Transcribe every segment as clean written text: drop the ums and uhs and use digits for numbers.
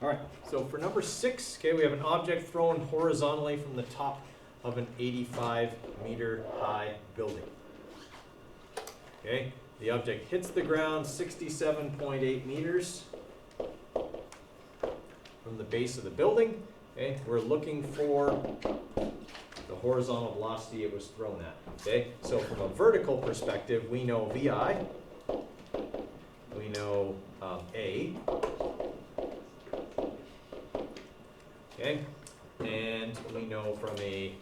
All right, so for number 6, okay, we have an object thrown horizontally from the top of an 85-meter high building. Okay, the object hits the ground 67.8 meters from the base of the building. Okay, we're looking for the horizontal velocity it was thrown at. Okay, so from a vertical perspective, we know VI, we know A, okay, and we know from a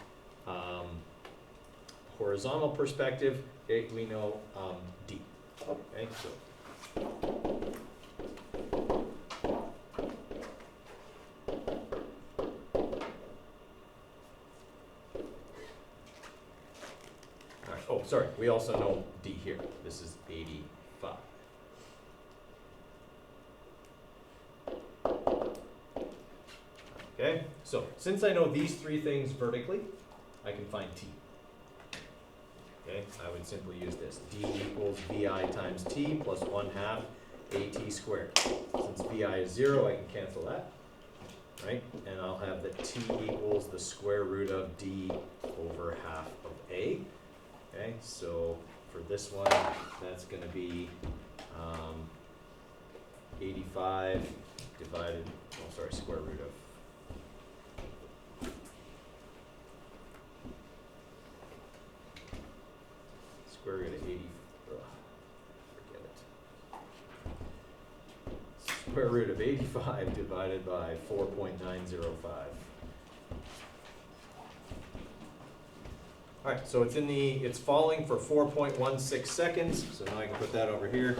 horizontal perspective, okay, we know D. Okay, so. Oh, sorry, we also know D here. This is 85. Okay, so since I know these three things vertically, I can find T. Okay, I would simply use this. D equals VI times T plus 1/2 AT squared. Since VI is 0, I can cancel that. Right, and I'll have that T equals the square root of D over half of A. Okay, so for this one, that's going to be 85 divided, oh sorry, square root of. Square root of 80, forget it. Square root of 85 divided by 4.905. All right, so it's falling for 4.16 seconds, so now I can put that over here.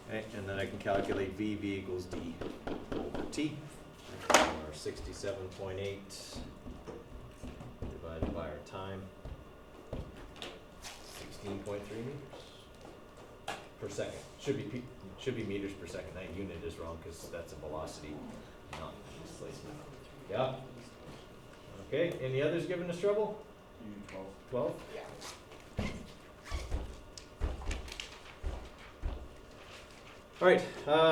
Okay, and then I can calculate V equals D over T, or 67.8 divided by our time, 16.3 meters per second. Should be meters per second. That unit is wrong because that's a velocity, not displacement. Yeah? Okay, any others giving us trouble? 12. 12? Yeah. All right,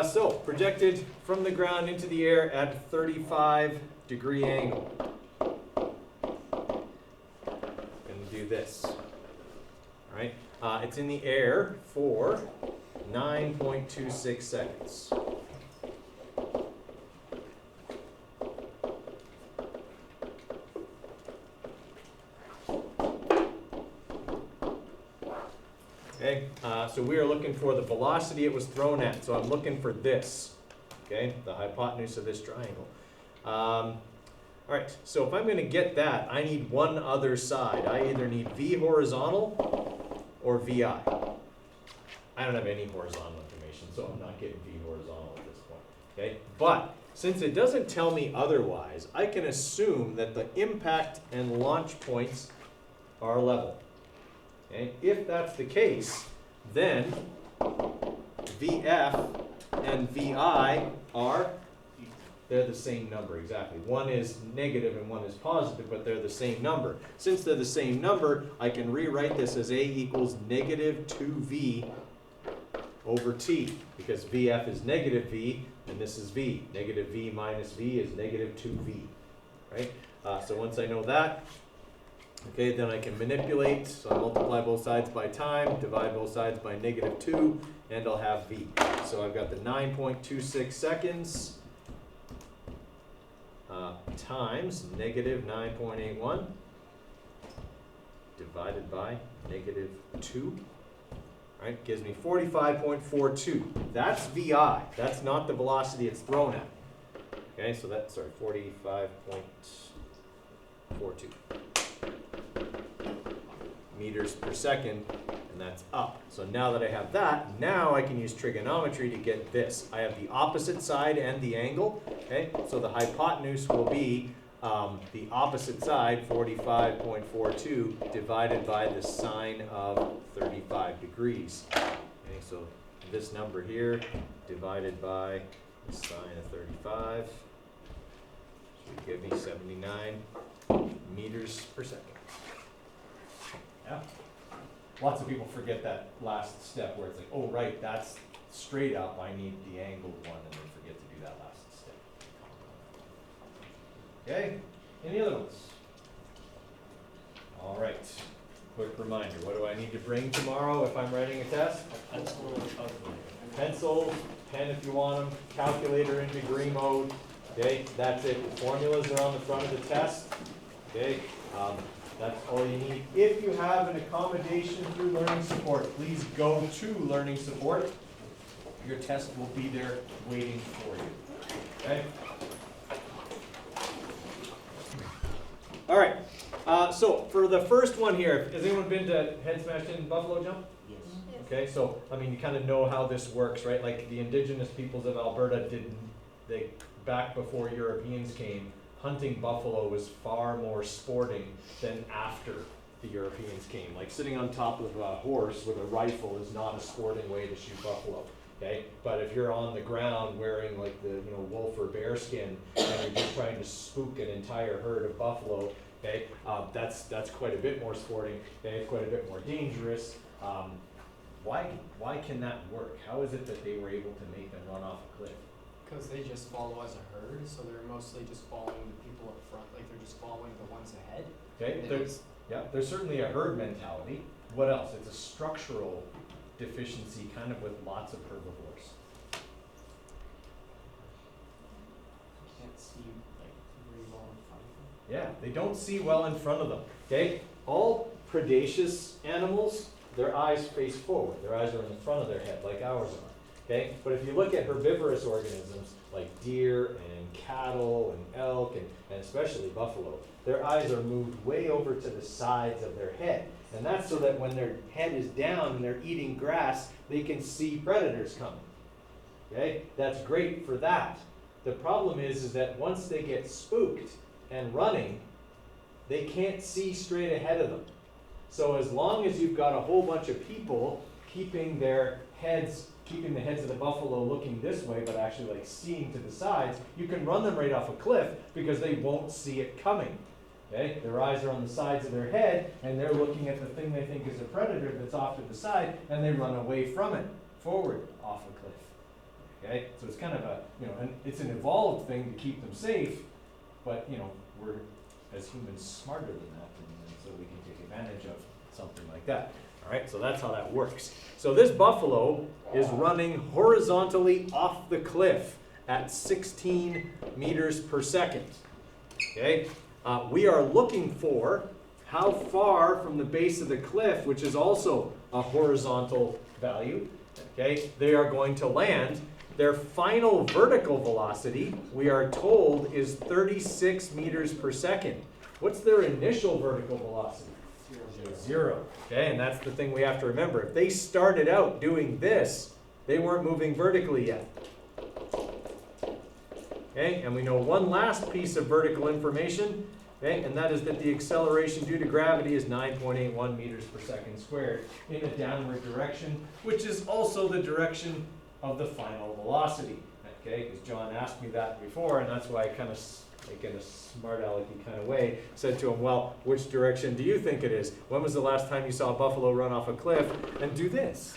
so projected from the ground into the air at 35-degree angle. Gonna do this. All right, it's in the air for 9.26 seconds. Okay, so we are looking for the velocity it was thrown at. So I'm looking for this, okay, the hypotenuse of this triangle. All right, so if I'm going to get that, I need one other side. I either need V horizontal or VI. I don't have any horizontal information, so I'm not getting V horizontal at this point. Okay, but since it doesn't tell me otherwise, I can assume that the impact and launch points are level. Okay? If that's the case, then VF and VI they're the same number, exactly. One is negative and one is positive, but they're the same number. Since they're the same number, I can rewrite this as A equals negative 2V over T, because VF is negative V, and this is V. Negative V minus V is negative 2V, right? So once I know that, okay, then I can manipulate. So I multiply both sides by time, divide both sides by negative 2, and I'll have V. So I've got the 9.26 seconds times negative 9.81 divided by negative 2. All right, gives me 45.42. That's VI. That's not the velocity it's thrown at. Okay, so that's, sorry, 45.42 meters per second, and that's up. So now that I have that, now I can use trigonometry to get this. I have the opposite side and the angle, okay? So the hypotenuse will be the opposite side, 45.42, divided by the sine of 35 degrees. Okay, so this number here divided by the sine of 35 should give me 79 meters per second. Yeah. Lots of people forget that last step where it's like, oh right, that's straight up, I need the angled one, and they forget Okay, any other ones? All right, quick reminder, what do I need to bring tomorrow if I'm writing a test? Pencil, pen if you want them, calculator in degree mode. Okay, that's it. The formulas are on the front of the test. Okay, that's all you need. If you have an accommodation through learning support, please go to learning support. Your test will be there waiting for you. Okay? All right. So for the first one here, has anyone been to Head Smash in Buffalo Jump? Yes. Okay, so I mean, you kind of know how this works, right? Like the indigenous peoples of Alberta back before Europeans came, hunting buffalo was far more sporting than after the Europeans came. Like sitting on top of a horse with a rifle is not a sporting way to shoot buffalo. Okay, but if you're on the ground wearing like the wolf or bear skin and you're just trying to spook an entire herd of buffalo, okay, that's quite a bit more sporting. Okay, it's quite a bit more dangerous. Why can that work? How is it that they were able to make them run off a cliff? Because they just follow as a herd, so they're mostly just following the people up front, like they're just following the ones ahead. Okay, there's certainly a herd mentality. What else? It's a structural deficiency, kind of with lots of herbivores. Can't see like very well in front of them. Yeah, they don't see well in front of them. Okay, all predaceous animals, their eyes face forward. Their eyes are in the front of their head, like ours are. Okay, but if you look at herbivorous organisms like deer and cattle and elk and especially buffalo, their eyes are moved way over to the sides of their head. And that's so that when their head is down and they're eating grass, they can see predators coming. Okay, that's great for that. The problem is that once they get spooked and running, they can't see straight ahead of them. So as long as you've got a whole bunch of people keeping the heads of the buffalo looking this way, but actually like seeing to the sides, you can run them right off a cliff because they won't see it coming. Okay? Their eyes are on the sides of their head, and they're looking at the thing they think is a predator that's off to the side, and they run away from it, forward off a cliff. Okay? So it's kind of it's an evolved thing to keep them safe, but we're as humans smarter than that, and so we can take advantage of something like that. All right, so that's how that works. So this buffalo is running horizontally off the cliff at 16 meters per second. Okay, we are looking for how far from the base of the cliff, which is also a horizontal value, okay, they are going to land. Their final vertical velocity, we are told, is 36 meters per second. What's their initial vertical velocity? 0. Okay, and that's the thing we have to remember. If they started out doing this, they weren't moving vertically yet. Okay, and we know one last piece of vertical information, okay, and that is that the acceleration due to gravity is 9.81 meters per second squared in a downward direction, which is also the direction of the final velocity. Okay, because John asked me that before, and that's why I kind of, like in a smart alecky kind of way, said to him, well, which direction do you think it is? When was the last time you saw a buffalo run off a cliff and do this?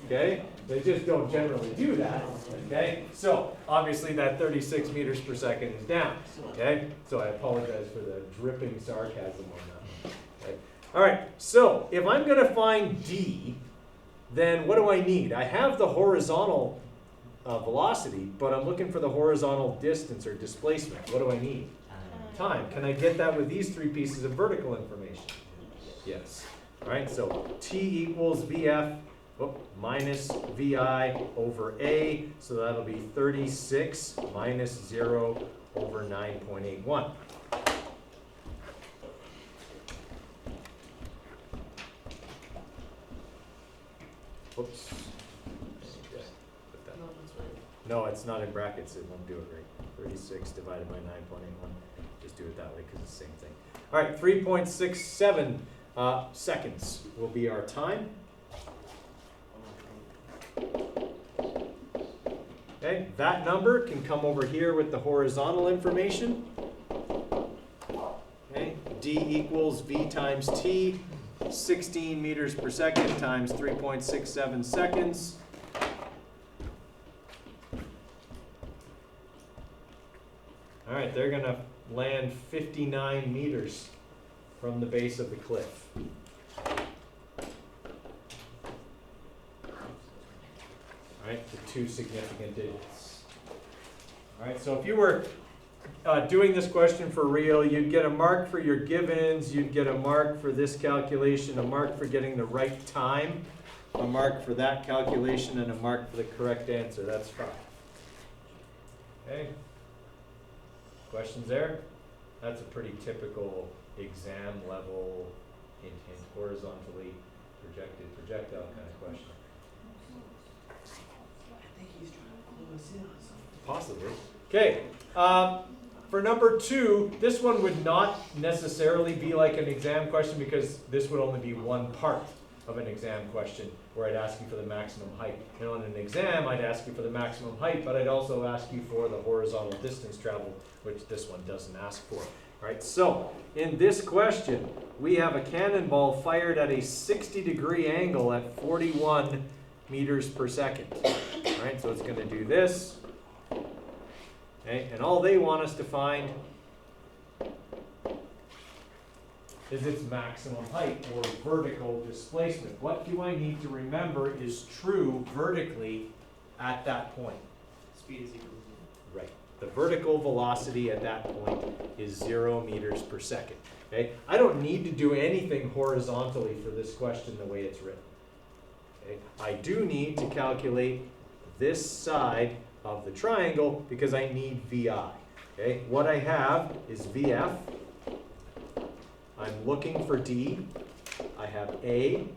Okay, they just don't generally do that. Okay, so obviously that 36 meters per second is down. Okay, so I apologize for the dripping sarcasm on that one. Okay. All right, so if I'm going to find D, then what do I need? I have the horizontal velocity, but I'm looking for the horizontal distance or displacement. What do I need? Time. Can I get that with these three pieces of vertical information? Yes. All right, so T equals VF minus VI over A, so that'll be 36 minus 0 over 9.81. Oops. No, it's not in brackets. It won't do it right. 36 divided by 9.81. Just do it that way because it's the same thing. All right, 3.67 seconds will be our time. Okay, that number can come over here with the horizontal information. Okay, D equals V times T, 16 meters per second times 3.67 seconds. All right, they're going to land 59 meters from the base of the cliff. All right, the two significant digits. All right, so if you were doing this question for real, you'd get a mark for your givens, you'd get a mark for this calculation, a mark for getting the right time, a mark for that calculation, and a mark for the correct answer. That's 5. Okay. Questions there? That's a pretty typical exam level hint, horizontally projected projectile kind of question. I think he's trying to clue us in on something. Possibly. Okay. For number 2, this one would not necessarily be like an exam question because this would only be one part of an exam question where I'd ask you for the maximum height. And on an exam, I'd ask you for the maximum height, but I'd also ask you for the horizontal distance traveled, which this one doesn't ask for. All right, so in this question, we have a cannonball fired at a 60-degree angle at 41 meters per second. All right, so it's going to do this. Okay, and all they want us to find is its maximum height or vertical displacement. What do I need to remember is true vertically at that point? Speed is equal to 0. Right. The vertical velocity at that point is 0 meters per second. Okay? I don't need to do anything horizontally for this question the way it's written. Okay? I do need to calculate this side of the triangle because I need VI. Okay? What I have is VF. I'm looking for D. I have A.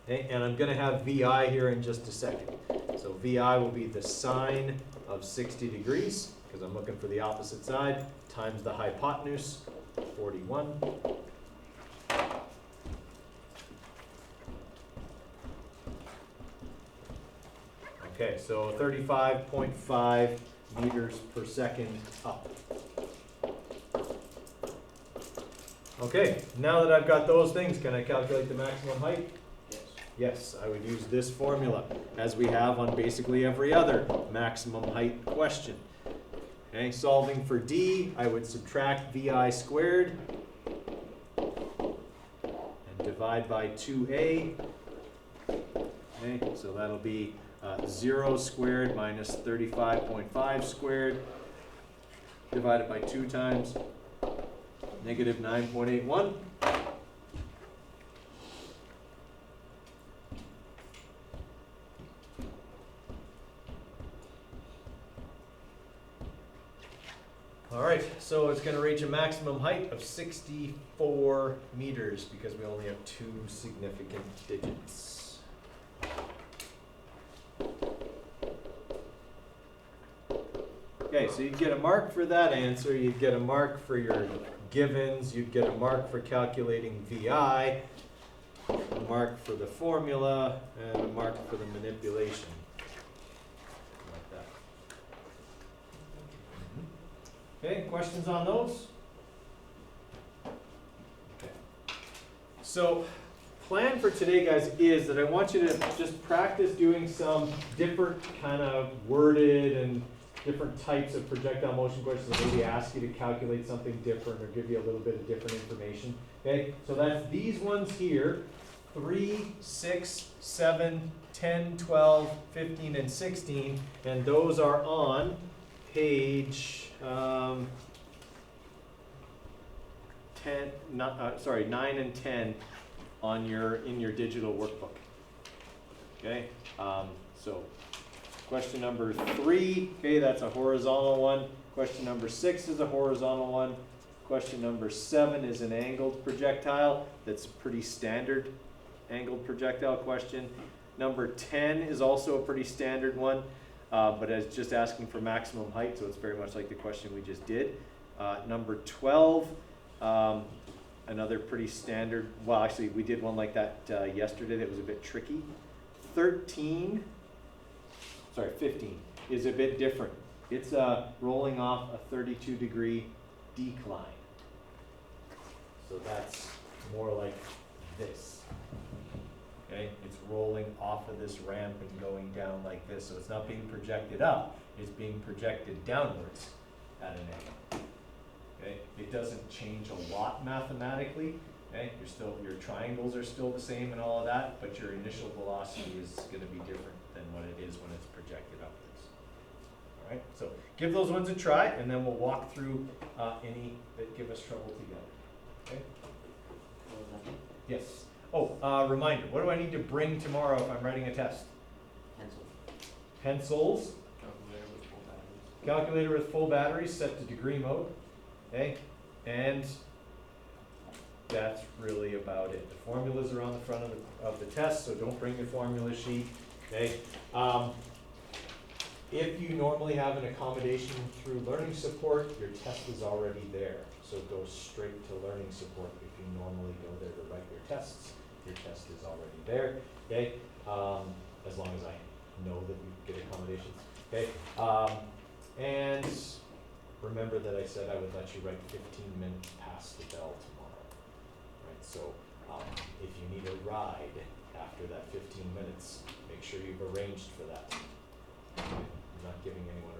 Okay, and I'm going to have VI here in just a second. So VI will be the sine of 60 degrees, because I'm looking for the opposite side, times the hypotenuse, 41. Okay, so 35.5 meters per second up. Okay, now that I've got those things, can I calculate the maximum height? Yes. Yes, I would use this formula, as we have on basically every other maximum height question. Okay, solving for D, I would subtract VI squared and divide by 2A. Okay, so that'll be 0 squared minus 35.5 squared divided by 2 times negative 9.81. All right, so it's going to reach a maximum height of 64 meters because we only have 2 significant digits. Okay, so you'd get a mark for that answer, you'd get a mark for your givens, you'd get a mark for calculating VI, a mark for the formula, and a mark for the manipulation. Like that. Okay, questions on those? Okay. So, plan for today, guys, is that I want you to just practice doing some different kind of worded and different types of projectile motion questions that maybe ask you to calculate something different or give you a little bit of different information. Okay, so that's these ones here, 3, 6, 7, 10, 12, 15, and 16, and those are on page 9 and 10 on in your digital workbook. Okay, so question number 3, okay, that's a horizontal one. Question number 6 is a horizontal one. Question number 7 is an angled projectile. That's a pretty standard angled projectile question. Number 10 is also a pretty standard one, but it's just asking for maximum height, so it's very much like the question we just did. Number 12, another pretty standard, well, actually, we did one like that yesterday that was a bit tricky. 15 is a bit different. It's rolling off a 32-degree decline. So that's more like this. okay? It's rolling off of this ramp and going down like this, so it's not being projected up, it's being projected downwards at an angle. Okay, it doesn't change a lot mathematically, okay? Your triangles are still the same and all of that, but your initial velocity is gonna be different than what it is when it's projected upwards. All right, so give those ones a try, and then we'll walk through any that give us trouble together, okay? Yes. Oh, reminder, what do I need to bring tomorrow if I'm writing a test? Pencil. Pencils, Calculator with full batteries. calculator with full batteries set to degree mode, okay? And that's really about it. The formulas are on the front of the test, so don't bring your formula sheet, okay? If you normally have an accommodation through learning support, your test is already there. So go straight to learning support if you normally go there to write your tests. Your test is already there, okay? As long as I know that you get accommodations, okay? And remember that I said I would let you write 15 minutes past the bell tomorrow, right? So if you need a ride after that 15 minutes, make sure you've arranged for that. I'm not giving anyone